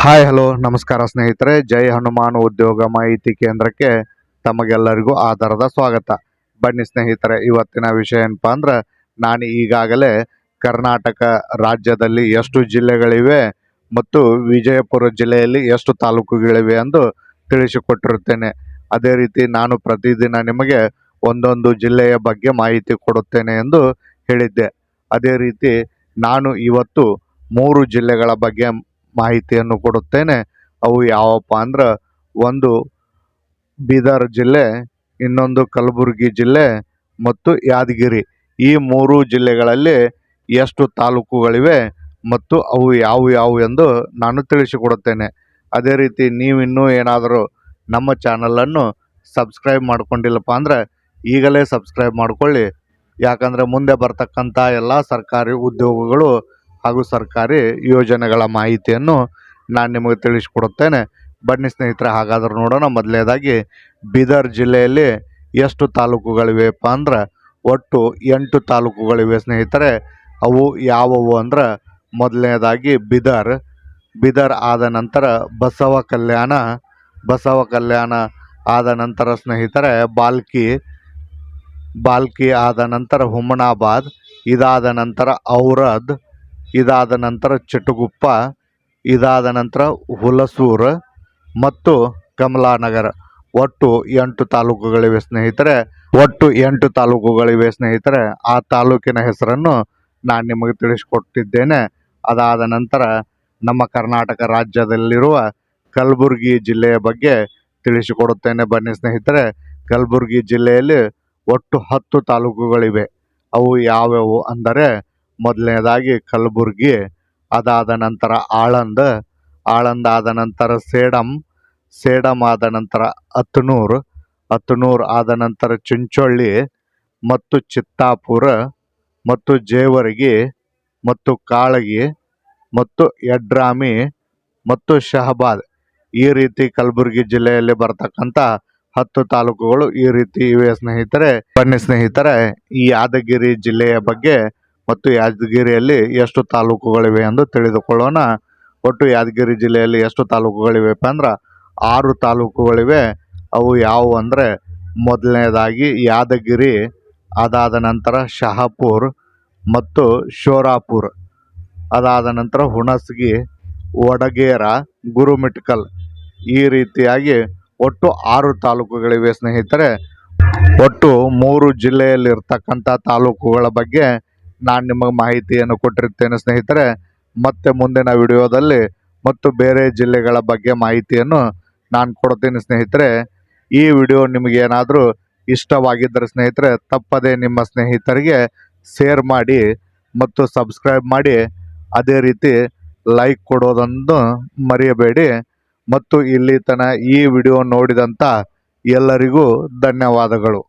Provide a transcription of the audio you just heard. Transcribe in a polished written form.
Hi hello ನಮಸ್ಕಾರ ಸ್ನೇಹಿತರೆ. ಜೈ ಹನುಮಾನ್ ಉದ್ಯೋಗ ಮಾಹಿತಿ ಕೇಂದ್ರಕ್ಕೆ ತಮಗೆಲ್ಲರಿಗೂ ಆಧಾರದ ಸ್ವಾಗತ. ಬನ್ನಿ ಸ್ನೇಹಿತರೆ, ಇವತ್ತಿನ ವಿಷಯ ಏನಪ್ಪಾ ಅಂದ್ರೆ, ನಾನು ಈಗಾಗಲೇ ಕರ್ನಾಟಕ ರಾಜ್ಯದಲ್ಲಿ ಎಷ್ಟು ಜಿಲ್ಲೆಗಳಿವೆ ಮತ್ತು ವಿಜಯಪುರ ಜಿಲ್ಲೆಯಲ್ಲಿ ಎಷ್ಟು ತಾಲೂಕುಗಳಿವೆ ಎಂದು ತಿಳಿಸಿಕೊಟ್ಟಿರುತ್ತೇನೆ. ಅದೇ ರೀತಿ ನಾನು ಪ್ರತಿದಿನ ನಿಮಗೆ ಒಂದೊಂದು ಜಿಲ್ಲೆಯ ಬಗ್ಗೆ ಮಾಹಿತಿ ಕೊಡುತ್ತೇನೆ ಎಂದು ಹೇಳಿದ್ದೆ. ಅದೇ ರೀತಿ ನಾನು ಇವತ್ತು 3 ಜಿಲ್ಲೆಗಳ ಬಗ್ಗೆ ಮಾಹಿತಿಯನ್ನು ಕೊಡುತ್ತೇನೆ. ಅವು ಯಾವಪ್ಪ ಅಂದ್ರೆ, ಒಂದು ಬೀದರ್ ಜಿಲ್ಲೆ, ಇನ್ನೊಂದು ಕಲಬುರಗಿ ಜಿಲ್ಲೆ ಮತ್ತು ಯಾದಗಿರಿ. ಈ 3 ಜಿಲ್ಲೆಗಳಲ್ಲಿ ಎಷ್ಟು ತಾಲೂಕುಗಳಿವೆ ಮತ್ತು ಅವು ಯಾವುವು ಎಂದು ನಾನು ತಿಳಿಸಿಕೊಡುತ್ತೇನೆ. ಅದೇ ರೀತಿ ನೀವಿನ್ನೂ ಏನಾದರೂ ನಮ್ಮ ಚಾನಲನ್ನು ಸಬ್ಸ್ಕ್ರೈಬ್ ಮಾಡ್ಕೊಂಡಿಲ್ಲಪ್ಪ ಅಂದ್ರೆ ಈಗಲೇ ಸಬ್ಸ್ಕ್ರೈಬ್ ಮಾಡ್ಕೊಳ್ಳಿ. ಯಾಕಂದರೆ ಮುಂದೆ ಬರ್ತಕ್ಕಂಥ ಎಲ್ಲ ಸರ್ಕಾರಿ ಉದ್ಯೋಗಗಳು ಹಾಗೂ ಸರ್ಕಾರಿ ಯೋಜನೆಗಳ ಮಾಹಿತಿಯನ್ನು ನಾನು ನಿಮಗೆ ತಿಳಿಸಿಕೊಡುತ್ತೇನೆ. ಬನ್ನಿ ಸ್ನೇಹಿತರೆ, ಹಾಗಾದ್ರೆ ನೋಡೋಣ. ಮೊದಲನೇದಾಗಿ ಬೀದರ್ ಜಿಲ್ಲೆಯಲ್ಲಿ ಎಷ್ಟು ತಾಲೂಕುಗಳಿವೆಪ್ಪ ಅಂದ್ರೆ, ಒಟ್ಟು 8 ತಾಲೂಕುಗಳಿವೆ ಸ್ನೇಹಿತರೆ. ಅವು ಯಾವುವು ಅಂದ್ರೆ, ಮೊದಲನೇದಾಗಿ ಬೀದರ್ ಆದ ನಂತರ ಬಸವ ಕಲ್ಯಾಣ ಆದ ನಂತರ ಸ್ನೇಹಿತರೆ ಬಾಲ್ಕಿ ಆದ ನಂತರ ಹುಮನಾಬಾದ್, ಇದಾದ ನಂತರ ಔರಾದ್, ಇದಾದ ನಂತರ ಚಿಟಗುಪ್ಪ, ಇದಾದ ನಂತರ ಹುಲಸೂರು ಮತ್ತು ಕಮಲಾನಗರ. ಒಟ್ಟು 8 ತಾಲೂಕುಗಳಿವೆ ಸ್ನೇಹಿತರೆ. ಆ ತಾಲೂಕಿನ ಹೆಸರನ್ನು ನಾನು ನಿಮಗೆ ತಿಳಿಸಿಕೊಟ್ಟಿದ್ದೇನೆ. ಅದಾದ ನಂತರ ನಮ್ಮ ಕರ್ನಾಟಕ ರಾಜ್ಯದಲ್ಲಿರುವ ಕಲಬುರಗಿ ಜಿಲ್ಲೆಯ ಬಗ್ಗೆ ತಿಳಿಸಿಕೊಡುತ್ತೇನೆ. ಬನ್ನಿ ಸ್ನೇಹಿತರೆ, ಕಲಬುರಗಿ ಜಿಲ್ಲೆಯಲ್ಲಿ ಒಟ್ಟು 10 ತಾಲೂಕುಗಳಿವೆ. ಅವು ಯಾವ್ಯಾವು ಅಂದರೆ, ಮೊದಲನೇದಾಗಿ ಕಲಬುರಗಿ, ಅದಾದ ನಂತರ ಆಳಂದ ಆದ ನಂತರ ಸೇಡಂ ಆದ ನಂತರ ಅತನೂರು ಆದ ನಂತರ ಚಿಂಚೋಳಿ ಮತ್ತು ಚಿತ್ತಾಪುರ ಮತ್ತು ಜೇವರ್ಗಿ ಮತ್ತು ಕಾಳಗಿ ಮತ್ತು ಯಡ್ರಾಮಿ ಮತ್ತು ಶಹಾಬಾದ್. ಈ ರೀತಿ ಕಲಬುರಗಿ ಜಿಲ್ಲೆಯಲ್ಲಿ ಬರ್ತಕ್ಕಂಥ 10 ತಾಲೂಕುಗಳು ಈ ರೀತಿ ಇವೆ ಸ್ನೇಹಿತರೆ. ಬನ್ನಿ ಸ್ನೇಹಿತರೆ, ಈ ಯಾದಗಿರಿ ಜಿಲ್ಲೆಯ ಬಗ್ಗೆ ಮತ್ತು ಯಾದಗಿರಿಯಲ್ಲಿ ಎಷ್ಟು ತಾಲೂಕುಗಳಿವೆ ಎಂದು ತಿಳಿದುಕೊಳ್ಳೋಣ. ಒಟ್ಟು ಯಾದಗಿರಿ ಜಿಲ್ಲೆಯಲ್ಲಿ ಎಷ್ಟು ತಾಲೂಕುಗಳಿವೆಪ್ಪ ಅಂದ್ರೆ 6 ತಾಲೂಕುಗಳಿವೆ. ಅವು ಯಾವುವು ಅಂದರೆ, ಮೊದಲನೇದಾಗಿ ಯಾದಗಿರಿ, ಅದಾದ ನಂತರ ಶಹಾಪುರ ಮತ್ತು ಶೋರಾಪುರ, ಅದಾದ ನಂತರ ಹುಣಸಗಿ, ವಡಗೇರ, ಗುರುಮಿಟ್ಕಲ್. ಈ ರೀತಿಯಾಗಿ ಒಟ್ಟು 6 ತಾಲೂಕುಗಳಿವೆ ಸ್ನೇಹಿತರೆ. ಒಟ್ಟು 3 ಜಿಲ್ಲೆಯಲ್ಲಿರ್ತಕ್ಕಂಥ ತಾಲೂಕುಗಳ ಬಗ್ಗೆ ನಾನು ನಿಮಗೆ ಮಾಹಿತಿಯನ್ನು ಕೊಟ್ಟಿರ್ತೇನೆ ಸ್ನೇಹಿತರೆ. ಮತ್ತೆ ಮುಂದಿನ ವಿಡಿಯೋದಲ್ಲಿ ಮತ್ತು ಬೇರೆ ಜಿಲ್ಲೆಗಳ ಬಗ್ಗೆ ಮಾಹಿತಿಯನ್ನು ನಾನು ಕೊಡ್ತೀನಿ ಸ್ನೇಹಿತರೆ. ಈ ವಿಡಿಯೋ ನಿಮಗೇನಾದರೂ ಇಷ್ಟವಾಗಿದ್ದರೆ ಸ್ನೇಹಿತರೆ, ತಪ್ಪದೇ ನಿಮ್ಮ ಸ್ನೇಹಿತರಿಗೆ ಶೇರ್ ಮಾಡಿ ಮತ್ತು ಸಬ್ಸ್ಕ್ರೈಬ್ ಮಾಡಿ. ಅದೇ ರೀತಿ ಲೈಕ್ ಕೊಡೋದನ್ನು ಮರೆಯಬೇಡಿ. ಮತ್ತು ಇಲ್ಲಿ ತನಕ ಈ ವಿಡಿಯೋ ನೋಡಿದಂಥ ಎಲ್ಲರಿಗೂ ಧನ್ಯವಾದಗಳು.